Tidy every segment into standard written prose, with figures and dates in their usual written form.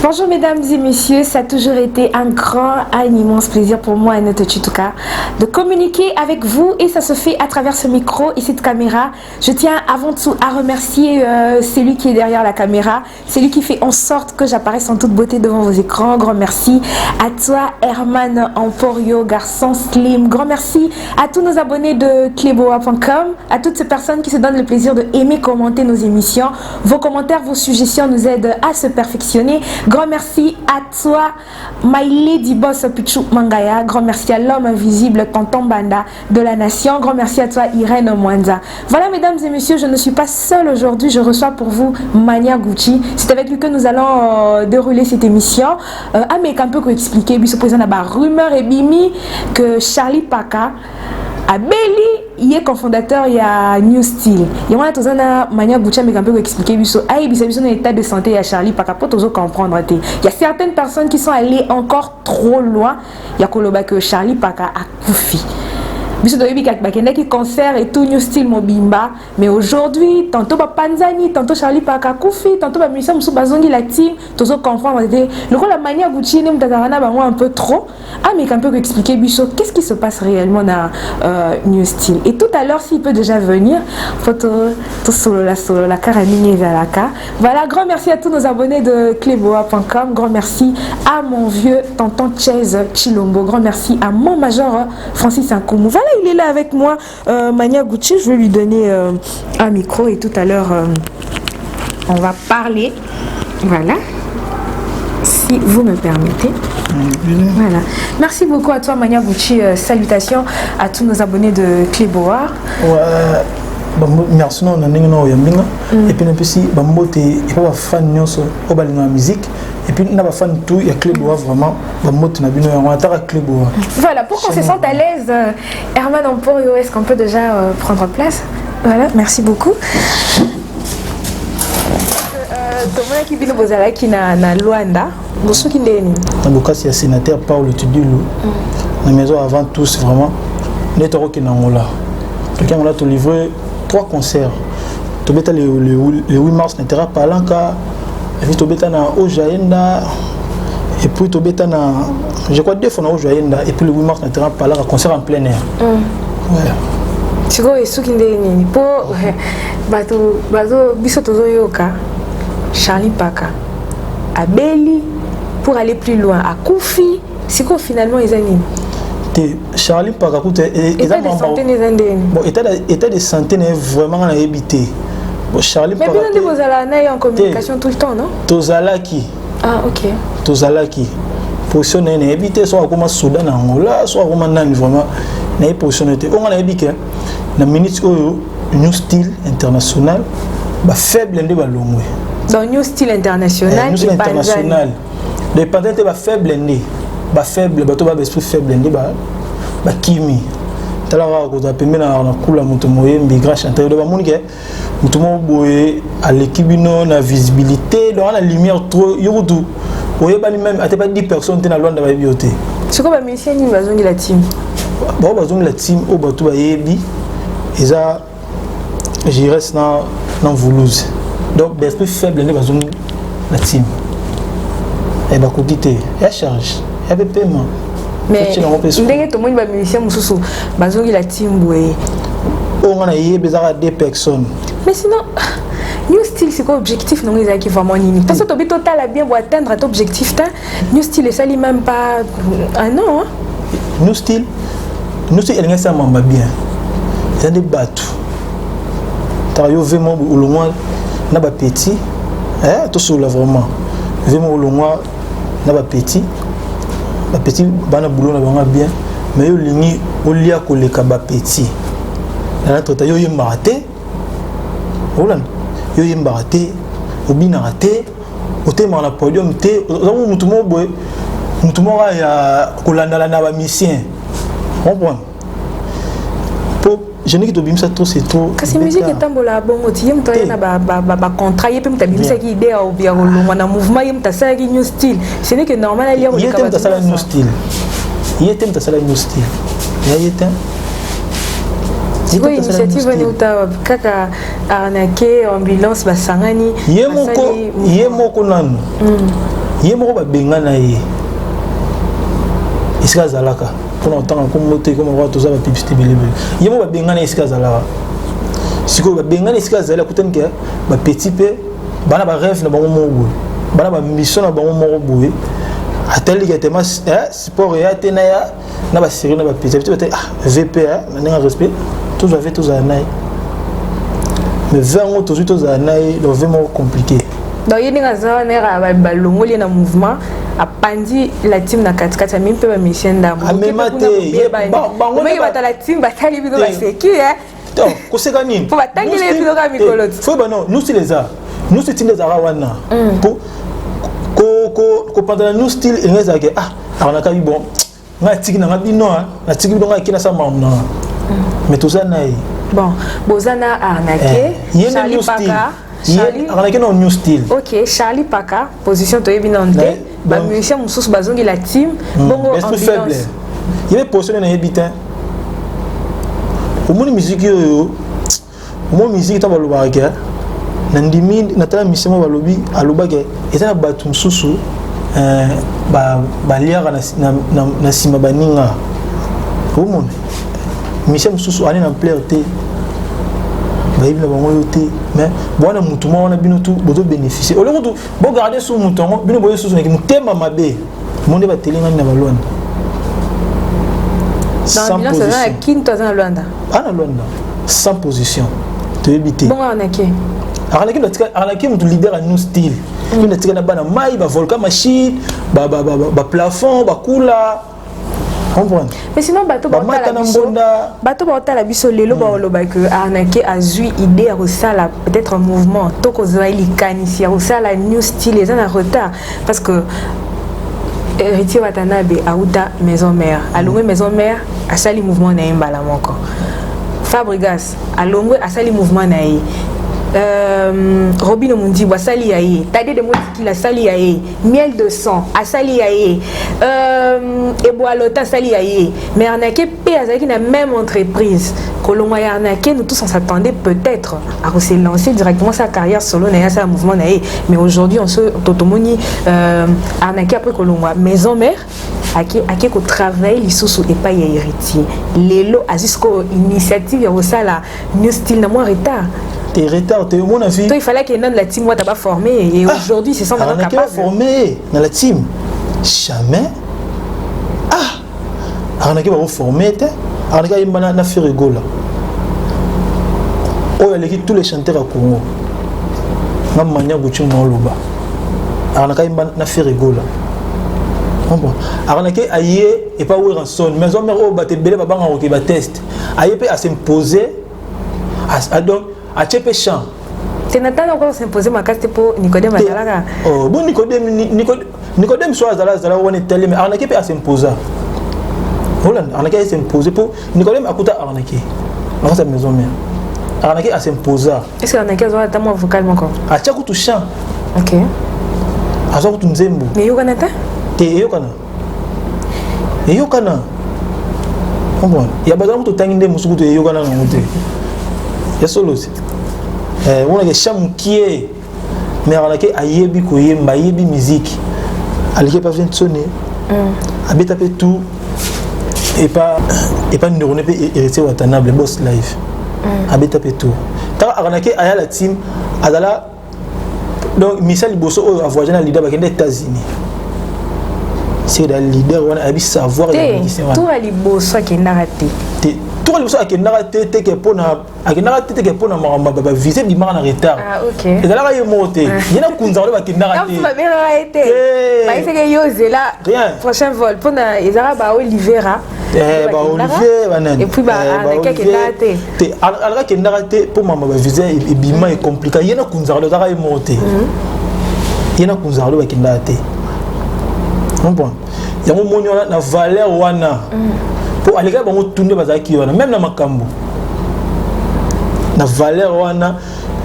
Bonjour mesdames et messieurs, ça a toujours été un immense plaisir pour moi, Annette Chituka, de communiquer avec vous et ça se fait à travers ce micro et cette caméra. Je tiens avant tout à remercier celui qui est derrière la caméra, celui qui fait en sorte que j'apparaisse en toute beauté devant vos écrans. Grand merci à toi Herman Emporio, garçon slim. Grand merci à tous nos abonnés de Cleboa.com, à toutes ces personnes qui se donnent le plaisir de aimer, commenter nos émissions. Vos commentaires, vos suggestions nous aident à se perfectionner. Grand merci à toi, My Lady Boss Pichu Mangaya. Grand merci à l'homme invisible, Tonton Banda de la Nation. Grand merci à toi, Irène Mwanza. Voilà, mesdames et messieurs, je ne suis pas seule aujourd'hui. Je reçois pour vous Mania Gucci. C'est avec lui que nous allons dérouler cette émission. Mais un peu pour expliquer, il se présente à la rumeur et bimi que Charlie Paka a Belly, il est cofondateur, il y a New Steel. Il y a Mania Gucci, mais un peu pour expliquer, il y a un état de santé à Charlie Paka pour toujours comprendre. Il y a certaines personnes qui sont allées encore trop loin. Il y a que Charlie Paka a Koufi. Qui concert et tout New Steel Mobimba, mais aujourd'hui tantôt Panzani, tantôt Charlie Paka Koufi, tantôt Missa Moussou la team, tout ça comprendre le coup la manière Gucci un peu trop. Mais un peu expliquer Bichot qu'est-ce qui se passe réellement dans New Steel. Et tout à l'heure s'il peut déjà venir, photo tout solo la caramine Zalaka. Voilà, grand merci à tous nos abonnés de Cleboa.com, grand merci à mon vieux tonton Chase Chilombo, grand merci à mon major Francis Nkoumou. Voilà, il est là avec moi, Mania Gucci. Je vais lui donner un micro et tout à l'heure on va parler. Voilà, si vous me permettez. Voilà. Merci beaucoup à toi, Mania Gucci. Salutations à tous nos abonnés de Cleboa. Ouais. Merci non nanenga yambinga et puis aussi bambote et pas fan nyonso au balinga musique et puis na ba fan tout ya Cleboa vraiment bambote na bino on atara Cleboa. Voilà, pour qu'on se sente à l'aise, Herman Emporio, est-ce qu'on peut déjà prendre place? Voilà, merci beaucoup. Thomas qui vient bozala qui na Luanda, bosso qui ndeni. Na bokasi ya sénateur Paul Tudulu. Na maison avant tout c'est vraiment netoro qui na ngola. Quelqu'un on a tout livré 3 concerts. Tu bêta le 8 mars n'était pas l'anka. Et puis tu bêta na Ojaenda. Et puis tu bêta na, je crois 2 fois na Ojaenda. Et puis le 8 mars n'était pas là, concert en plein air. Ouais. Tu vois, ce qui est pour bateau bisotozo yoka Charlie Paka à Belly pour aller plus loin à Koufi. C'est quoi finalement les amis? Charlie Paka état de santé état de santé n'est vraiment à éviter. Charlie Paka mais bien vous allez en communication tout le temps, non? Tozalaki. Ah ok. Tozalaki. Position n'est éviter soit comme Soudan Angola, soit comme Nani vraiment n'est positionné. On a évité la ministre New Steel International ba faible ndé ba longwe. Dans New Steel International, New Steel International. Les patentes ba faible ndé. Ba faible bato ba esprit faible ndi ba kimi tala wa ko za pembe na kula mutu moyembi grâce chanter de ba munike mutu mo boye à l'équipe na visibilité dans la lumière trop yurutu oyeba ni même ate pas 10 personnes te na Luanda ba bioté c'est quoi ba mission ni bazongi la team ba bazongi la team o bato ba yebi eza je reste dans Toulouse donc l'esprit faible ndi bazongi la team et ba kodité et charge et paiement. Mais ndenge to moni ba musicien mususu bazongi la team boye on a yé bezara 2 personnes. Mais sinon New Steel c'est quoi objectif non ils qui vraiment nini parce que to total a bien pour atteindre cet objectif ta New Steel ça lui même pas un an hein? New Steel elle n'est pas mamba bien c'est des bateaux tayo vraiment au loin na ba petit tout sur là vraiment vraiment au loin na ba petit bana boulot na banga bien mais yo lingi olia koleka ba petit na tota yo yembarate olan yo yembarate obina raté otema na podium te ozamu mutumo boy mutumo ya kolanda na ba mission comprendre pour je n'ai que dobimsa trop c'est trop kasi musique etambola bongo ti yem to na ba contrat yep mta bimisa ki idée au bien longa na mouvement yem ta sala ki New Steel ce n'est que normal ali il était ta sala New Steel il était ta sala New Steel il était c'est quoi initiative ni uta kaka arnaquer ambulance basangani yemoko nan ye moko ba benga na ye esika zalaka pour entendre comme moté comme roi toza ba publicité belebe ye moko ba benga na esika zalaka siko ba benga na esika zalaka kutenke ba petit peu bana ba rêve na bango moko bana ba mission na bango moko boye ateli ke tema sport ya tena ya na ba série na ba petit peu VP na nga respect tous avait tous anay mais 20 ans tous anay le vraiment compliqué. Donc il y a des balongoli na mouvement a pandi la team na katikati même peu mission d'amour. A même maté bango ba la team batali bido ba seki donc koseka nini faut batangi les bido ka mikolo faut ba non nous c'est les arts nous c'est team des arts wana pour ko pendant nous style et les arts on a ka bon nga tiki na bino na tiki bino nga kina sa mamna mais tout ça naï bon bozana arnaqué Charlie Paka Charlie arnaqué non new style. OK, Charlie Paka position to ebinante ba musicien mususu bazongi la team bongo ambiance. Il est positionné na habitant. Au monde musique yo au monde musique ta baloba ke na ndimi na tala misemo balobi aloba ke ezana batu mususu ba liara na sima baninga. Au monde Michel mususu ani na plaire te baïb na bango yote mais bona mutuma wana bino tout bozo bénéficier au lieu de bo garder sous mouton bino boye sous na mutema mabe monde ba telinga na balonda sans position ça quinto dans Luanda ana Luanda sans position te éviter bon arnaqué arnaqué mutu leader à nous style qui na tika na bana mai ba volcan machine ba plafond ba kula. Mais sinon bato ba la biso lelo ba loba que arnaqué a eu idée à ça peut-être un mouvement to ko zaili kanisi à ça la new style les en retard parce que héritier Watanabe aouta maison mère alongwe maison mère a sali mouvement na mbala moko Fabregas alongwe a sali mouvement na Robin Mundi wa sali yaye Tade de Motiki la sali yaye Miel de sang a sali yaye Eboalota sali yaye mais arnaqué pe azaki na même entreprise Kolongo ya arnaqué nous tous on s'attendait peut-être à se lancer directement sa carrière solo na sa mouvement na mais aujourd'hui on se totomoni arnaqué après Kolongo maison mère ake ko travail lisusu et pas ya héritier lelo azisco initiative ya osala new style na moi retard. T'es retard, t'es mon avis. Il fallait que la team moi t'as pas formé et aujourd'hui c'est ça on est capable. Formé dans la team. Jamais. On a pas formé on a pas na fait rigolo. Oh il y a tous les chanteurs à Congo. Na mania gucci mo loba. On a pas na fait rigolo. Bon. On a pas aillé et pas ouvrir en son mais on mère au baté belé ba banga ko ba test. Aillé peut à s'imposer à donc a tchepé champ. C'est Nathan encore s'imposer ma caste pour Nicodème Azalaga. Oh, bon Nicodème soit Azalaga, on est tellement mais arnaqué peut s'imposer. Holland, arnaqué s'imposer pour Nicodème a coûté arnaqué. Dans sa maison mère. Arnaqué à s'imposer. Est-ce que arnaqué doit être moins vocal encore? A tchakou tout champ. OK. A tchakou tout nzembo. Mais yo kanata? Te yo kana. Et yo kana. Comprends? Il y a besoin de tout tanginde musuku te yo kana na monter. Ya solo aussi on a des chams qui est mais on a que ayebi koyemba ayebi musique alike pas besoin de sonner habite peu tout et pas neuroné peut hériter Watanabe boss live habite peu tout quand on a que aya la team azala donc Michel Bosso a voyagé dans le leader bakende États-Unis c'est le leader on a savoir tout ali Bosso qui n'a raté tout le monde a été que pour na viser du en retard. Ah OK. Et là il est monté. Il y a kunza le qui n'a raté. Ma mère a été. Mais c'est que yo là. Prochain vol pour na Ezara ba Olivera. Olivier et puis ba avec qui n'a raté. Alors qui n'a raté pour maman viser et bima est compliqué. Il y a kunza le là il est monté. Il y a kunza le qui n'a raté. Bon. Il y a un moment na valeur wana. Pour aller là on tourner bazaki wana même na makambo na valeur wana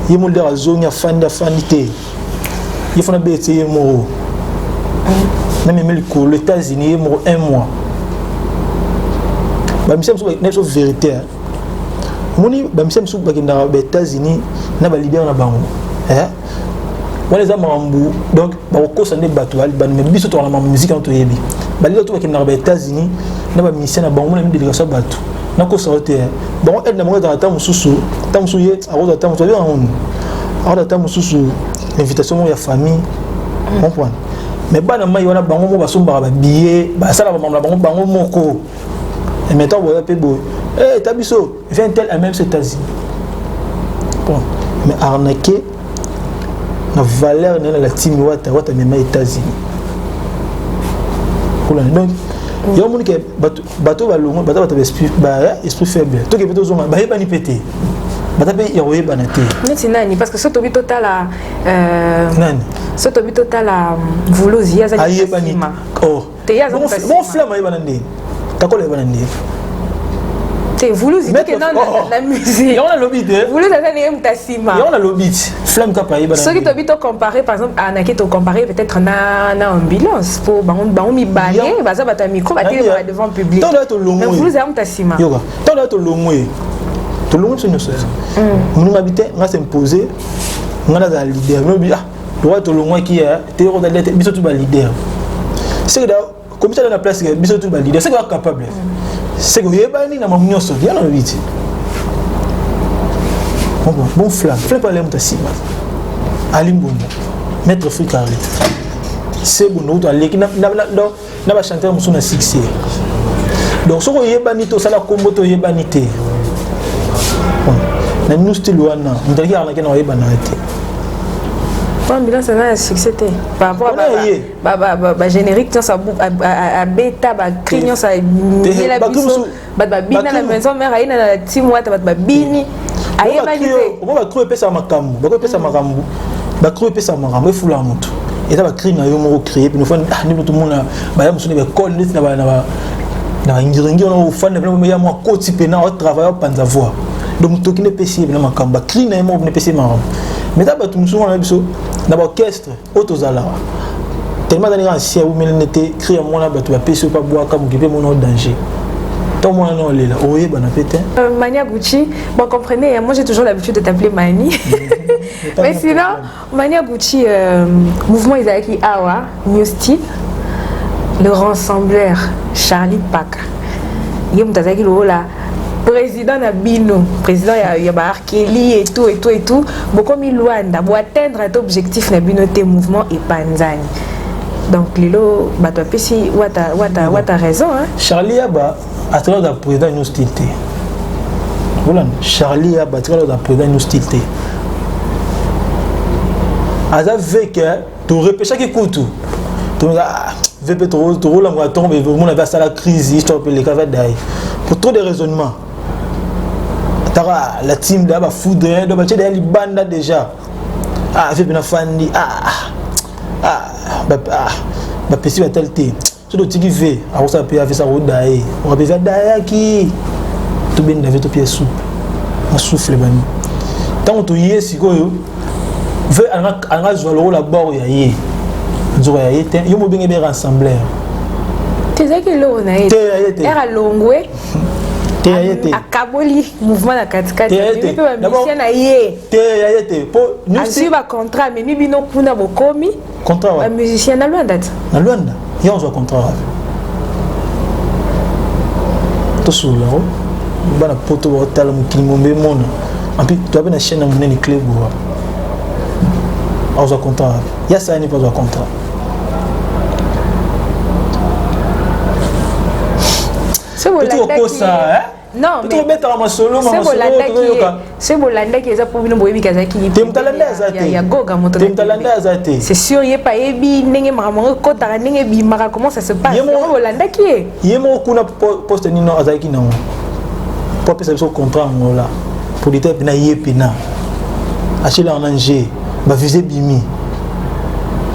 yemo le razongi afandi te il faut na bete yemo na même les États-Unis yemo 1 mois ba misem so vérité moni ba misem so ba kinda ba États-Unis na ba libérer na bango on les a marambou donc ba ko ça ne bato ali ban mais biso to la musique en to yebi ba li to ba kinna ba États-Unis na ba musicien na bango na mi délégation bato na ko ça te bon elle na mo dans ta mususu ye a ko ta mususu bien on a ta mususu invitation ya famille comprendre mais bana mai wana bango mo basomba ba billet ba sala ba mamla bango moko et maintenant boya pe boy eh tabiso vient tel à même aux États-Unis bon mais arnaquer la valeur de la team wata même aux États-Unis donc il y a monde qui bateau balongo bateau esprit faible to ke beto zonga ba yeba ni pété batape ya oyeba na te neti nani parce que ce tobi total nani ce tobi total voulozi ya za ayeba ni oh te ya za bon flamme ayeba na ndé takola ayeba na ndé te voulozi que non la musique ya on a lobité voulozi ça n'est même tasima ya on a lobité flamme ka pa ayeba na ce qui tobi to comparer par exemple à naki to comparer peut-être na ambulance pour bango mi balé baza bata micro baté devant public tant to longo mais voulozi am tasima yoga tant to longo tout le monde se nous sait nous habiter on va s'imposer on a des leader mais bien droit tout le monde qui est terreau d'aller biso tout ba leader c'est que comme ça dans la place biso tout ba leader c'est capable c'est que yeba ni na mamunyo so bien on vite bon flamme pas les mutasima alimbombo maître fricaré c'est bon nous aller qui na ba chanter musu na succès donc so ko yeba ni to sala kombo to yeba ni te na nous style wana ndaki arnaquer na yeba na te ambulance na succès te par rapport à générique ça à bêta ba crignon ça la biso ba bina la maison mère aina na team wata ba bini ayeba ni te on va trouver pesa makambu ba ko pesa makambu ba trouver pesa makambu efula mutu eta ba crignon yo mo créer puis nous fois ni tout le monde ba ya musuni ba call net na ba na ngiringi on au fan na ya mo koti pena au travail panza voix donc to kine pesi na makamba crignon na mo ne pesi makambu mais d'abord tout souvent on biso na ba orchestre autozala tellement d'ailleurs ancien ou mais n'était créé moi na ba to ba pesi pas boire comme qui peut mon danger. Toi, moi, non, elle est là. Oui, bon appétit. Mania Gucci, bon, comprenez, moi j'ai toujours l'habitude de t'appeler Mani. Mais sinon, Mania Gucci, mouvement Isaki Awa, New Style, le rassembleur Charlie Pack. Il y a Moutazaki Lola, président Nabino, président Yabar Kelly et tout. Beaucoup de Luanda, pour atteindre cet objectif, Nabino, tes mouvements et Panzani. Donc, Lilo, bah, toi, si, t'as raison, hein. Charlie Abba. À travers le président nous stilté. Voilà, Charlie a battu le président nous stilté. Avec tu repêches qui coûte tout. Tu veux trop la moi tomber vraiment la ça la crise histoire les cavats d'ail. Pour trop de raisonnements. La team là va foudre de battre des bandes déjà. Ah, fait bien fandi. Bah petit va tel thé. Tout le monde qui fait, on va faire ça au daï. On va faire daï qui tout bien d'avoir tout pied souple. On souffle ben. Tant que tu y es si quoi yo, veut en jouer le rôle à bord y a y. Jouer y était, yo mo bien rassembleur. Tu sais que l'on a été. Era longwe. Te y était. A Kaboli mouvement la 4-4. Tu peux musicien na y. Te y était. Pour nous c'est un contrat mais ni bino kuna bokomi. Contrat. Un musicien na Luanda. Na Luanda. Il y a un contrat. Tout sur là, on va poto hotel qui m'ombe mon. En plus, tu as une chaîne à mon clé bois. On a un contrat. Il y a ça n'est pas un contrat. C'est bon là. Non, mais tu mettre en solo, c'est Bolanda qui est pour nous boire Kazaki. C'est sûr, il n'y a pas ébi, n'est pas kota, n'est pas mara. Comment ça se passe? C'est Bolanda qui est. Il y a mon coup na poste ni non Azaki non. Pour passer ce contrat là. Pour dire que na yepina. Acheter en Angers, va viser bimi.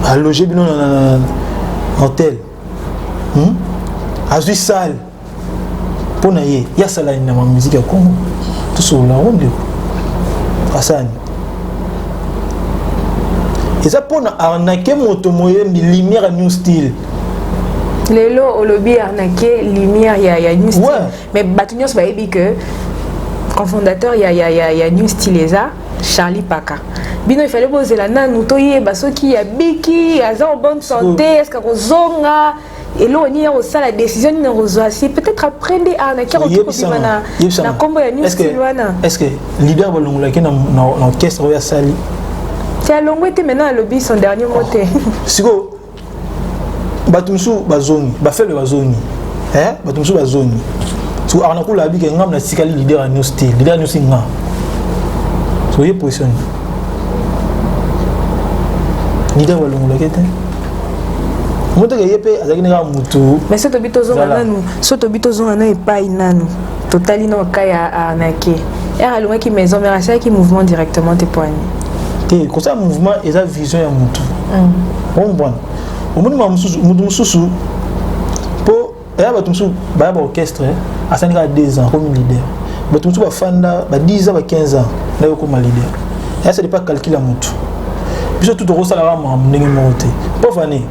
À loger bino dans hôtel. À salle. Pour naïe, il y a ça là dans ma musique à Congo. Tout sur la ronde. Hassan. Et ça pour arnaquer mon tomoye lumière à New Style. Les lots au lobby arnaquer lumière il y a New Style. Mais Batunios va dire que en fondateur il y a New Style et ça. Charlie Paka. Bino il fallait poser la nanu toye basoki ya biki aza en bonne santé est-ce que rozonga et là on y a aussi la décision de rezoa si peut-être après des arnaquer au tout bimana na combo ya new Silwana. Est-ce que leader bolongola ki na orchestre ya sali tu as longo été maintenant à lobby son dernier mot te siko batumsu bazongi ba fait le bazongi batumsu bazongi so arnaku la bi ke ngam na sikali leader à new style leader new singa so y position leader bolongola ki te moto ke yepe azaki na mutu mais ce tobito zonga nanu so tobito zonga na epai nanu totali na kaya arnaquer era longa ki maison mais ça qui mouvement directement te poignes te comme ça mouvement et sa vision ya mutu bon bon au moment mutu mususu po ya batumsu ba orchestre asani ka 2 ans comme leader batumsu ba fanda ba 10 ans ba 15 ans na yo comme leader et ça n'est pas calcul à mutu biso tout rosala ba ndenge monte po fani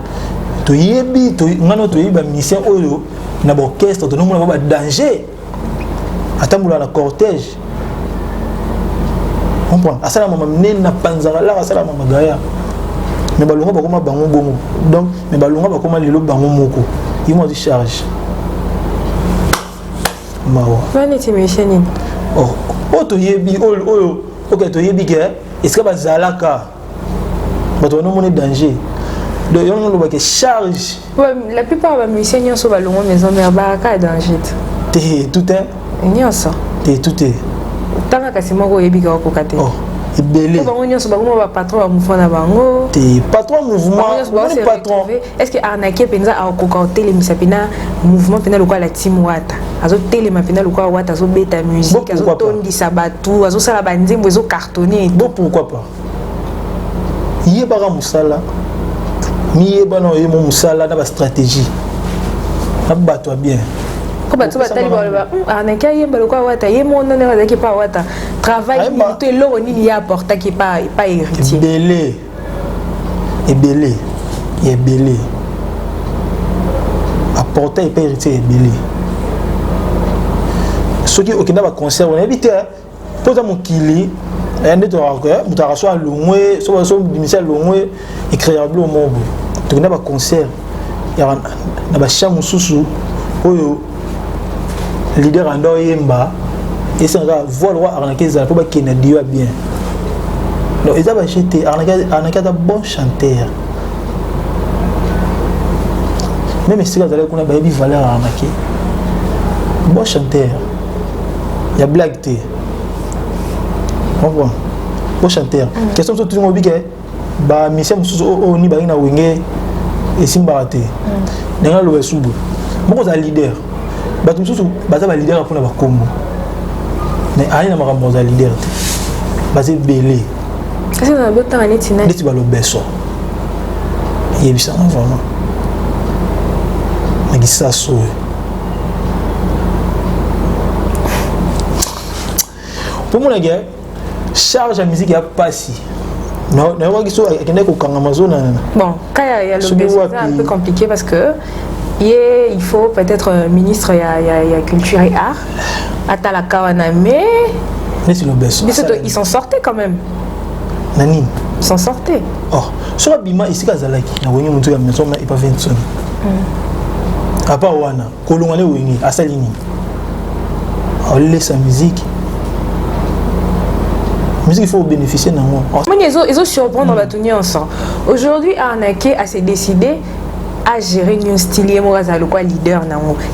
to yebi to ngano to yiba musicien oyo na ba orchestre to nomona ba danger atambula na cortège comprendre asala mama nena panzara la asala mama gaya mais balonga bakoma bango bongo donc mais balonga bakoma lelo bango moko ils m'ont dit charge mawa bani timesheni oh to yebi oyo OK to yebi ke est-ce que bazalaka bato no mona danger de yon no ba charge la plupart des musiciens sont balongo maison mais ba ka danger tout est nyonso tout est tanga kasi moko yebika ko kate ebele bango nyonso bango ba patron ba mouvement na bango te patron mouvement patron est-ce que arnaquer penza a ko ka telemisa pena mouvement pena lokwa la team wata azo telema pena lokwa wata azo beta musique azo tondisa batu azo sala banzembo azo cartonner bon pourquoi pas yebaka musala mi yebana yemo musala na ba stratégie na bato bien comme tu vas t'aller voir arnaquer yemba lokwa wata yemo non na ki pa wata travail tout lo ni ya apporter qui pas héritier ebele apporter pas héritier ebele ce qui okina ba concert on évite posa mokili ende to akwa mutaraso alongwe so dimisa longwe incroyable au monde to na ba concert ya na ba chamu susu oyo leader ando yemba et ça va voir roi arnaquer ça pour que na dio bien donc ils avaient acheté arnaquer un bon chanteur même si vous allez qu'on a baby valeur arnaquer bon chanteur il y a blague té bon chanteur question tout le monde dit que ba mission mususu o ni ba ina wenge et simbarate ndanga lo esubu moko za leader ba mususu baza ba leader pour na ba kombo mais aina makambo za leader bazé belé c'est na botanga neti na neti ba lo beso yebisa vraiment ngisa so pour mon gars charge la musique a passé non non on kiso akende ko kanga mazona bon kaya ya le beso c'est un peu compliqué parce que il faut peut-être ministre ya culture et art atala kawana mais c'est le beso ils s'en sortaient quand même nani ils s'en sortaient oh sur bima ici kazalaki na wengi mutu ya maison mais pas 20 son à part wana kolongane wengi asalini on laisse la musique il faut bénéficier d'un mot. Ils ont surprendre la ensemble. Aujourd'hui, Arnaqué a décidé à gérer un style leader.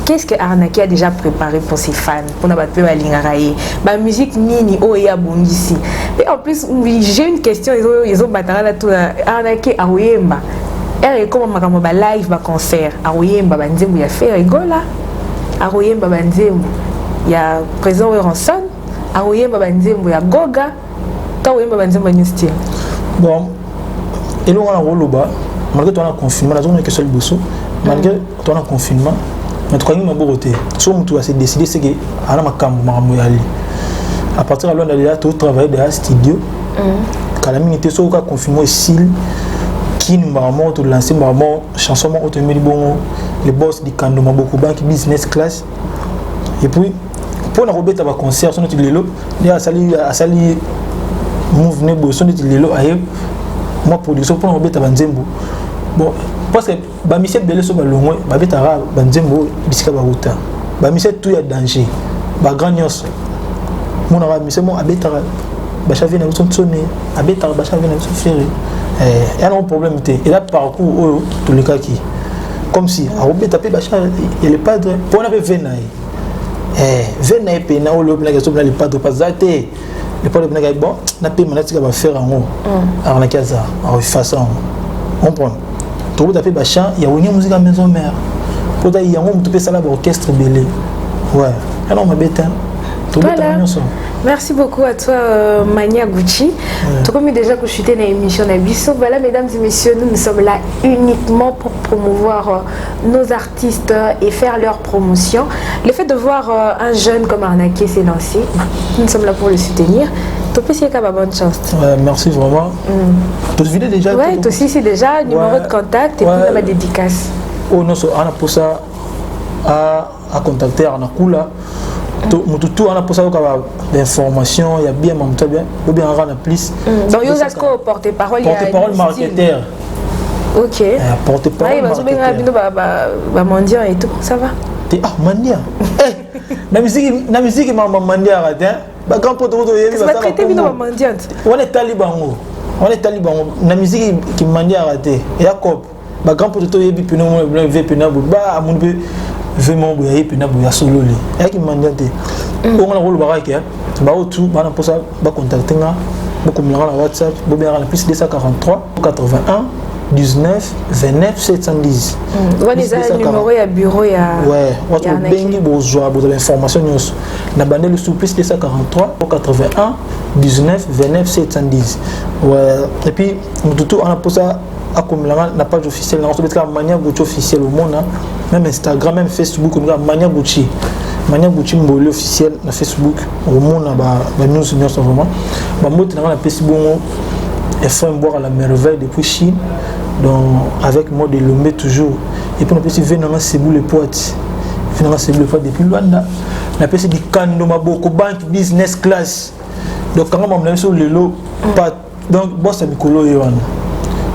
Qu'est-ce que Arnaqué a déjà préparé pour ses fans pour la musique nini oya bongisi. Et en plus, j'ai une question. Ils ont battu là tout. Arnaqué a Oyemba. Et comment ma live ba concert. A Oyemba banzembo ya fait rigola. A Oyemba banzembo ya présent Ranson. A Oyemba banzembo ya Goga. Bon, et là on a roloba, malgré ton confinement, la zone que seul bosso, malgré ton confinement, mais toi il m'a beauté. So on a décidé c'est que ala makambo maramoyali. À partir de là on a tout travailler dans studio. Quand la minute so ka confinement ici qui nous maramo tout lancer maramo chanson automobile bon les boss du Kando Maboko Bank business class. Et puis pour na robeta ba concert son tu lelo, il a sali mouvement boson de lelo aye moi production pour obeta banzembo bon parce que ba mission belé so balongwe ba betara banzembo bisika ba ruta ba mission tout ya danger ba grand nyos mon ara mission mon abetara ba chavi na son sonné abetara ba chavi na so féré y a un problème té et là parcours tout le cas qui comme si a obeta pe ba chavi il est pas pour na pe venaï venaï pe na o le blague so le pas de pas zaté le pas de blague bon na pe manati ka ba faire en haut alors na kaza en façon on prend tout à fait bachan il y a une musique à maison mère pour d'ailleurs il y a un tout ça là orchestre belé ouais alors ma bête tout voilà. Merci beaucoup à toi Mania Gucci. Tout comme déjà que je suis dans l'émission Nabiso, voilà mesdames et messieurs, nous sommes là uniquement pour promouvoir nos artistes et faire leur promotion. Le fait de voir un jeune comme Arnaqué s'est lancé, nous sommes là pour le soutenir. Toi aussi, c'est une bonne chance. Ouais, merci vraiment. Tu as vu déjà? Ouais, toi aussi c'est déjà numéro de contact et puis ma dédicace. Oh non, on a pour ça à contacter Arnakoula. Tout on a pour ça l'information, il y a bien mon bien ou bien on a plus. Donc il y a porte-parole, porte-parole marketeur. OK. Porte-parole marketeur. Bah mendiant et tout, ça va. Ah mendiant. La musique m'a mendiant raté. Bah grand pote ça va traiter bien mendiante. On est taliban. La musique qui mendiant raté. Et à cop. Bah grand pote to yebi pino mo ve pina ba mon be vraiment boyer pina boya solo li et qui mandiante on a rôle baraki ba tout ba na posa ba contacter nga ba comme la WhatsApp bo bien la plus 243 81 19 29 710 on les a numéro ya bureau ya ouais votre bengi bozoa bo information news na bandé le sous plus 243 81 19 29 710 ouais et puis tout on a posa comme la page officielle, on se met la manière Gucci officielle au monde, même Instagram, même Facebook, on a manière Gucci Mboli officielle na Facebook au monde, nous sommes vraiment. Bah moi tu as la Facebook, et faut boire à la merveille depuis Chine, donc avec moi de Lomé toujours. Et puis on peut se venir dans ces boules potes, depuis Luanda. On a passé du Kando Maboko Bank Business Class. Donc quand on a sur le lot, donc boss à Mikolo Yohan.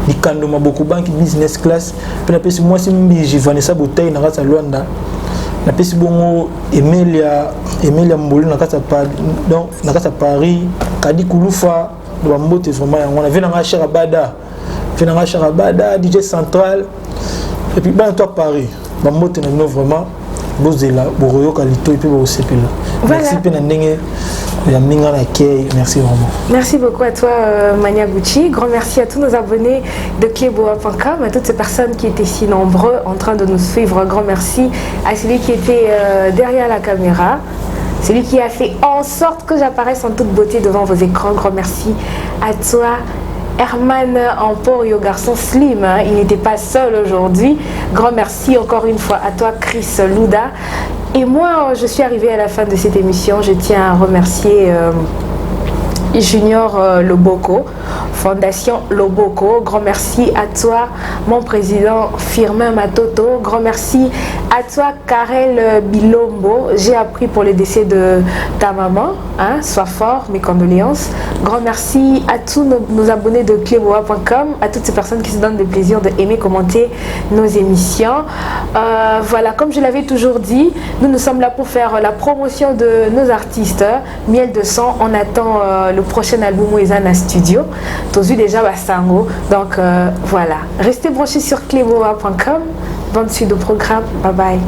Di kando maboko banki business class pe na pesi moi simbi Vanessa Bouteille na kata Luanda na pesi bongo Emilia Mbolu na kata donc na kata Paris Kadi Kulufa do mbote vraiment yango na vena nga Charabada DJ Central et puis ben toi Paris ba mbote na no vraiment bozela boroyo kalito et puis bo sepela merci pe na ndenge. Merci vraiment. Merci beaucoup à toi Mania Gucci. Grand merci à tous nos abonnés de Cléboa.com, à toutes ces personnes qui étaient si nombreux en train de nous suivre. Un grand merci à celui qui était derrière la caméra, celui qui a fait en sorte que j'apparaisse en toute beauté devant vos écrans. Grand merci à toi Herman Emporio, garçon slim, hein. Il n'était pas seul aujourd'hui. Grand merci encore une fois à toi Chris Louda. Et moi, je suis arrivée à la fin de cette émission. Je tiens à remercier Junior Loboko, Fondation Loboko. Grand merci à toi, mon président Firmin Matoto. Grand merci à toi, Karel Bilombo. J'ai appris pour le décès de ta maman. Hein, sois fort, mes condoléances. Grand merci à tous nos abonnés de Cléboa.com, à toutes ces personnes qui se donnent le plaisir de aimer, commenter nos émissions. Voilà, comme je l'avais toujours dit, nous sommes là pour faire la promotion de nos artistes. Miel de sang, on attend le prochain album Ouezana Studio. Tu as vu déjà Bassango. Donc voilà, restez branchés sur Cléboa.com. Bonne suite au programme. Bye bye.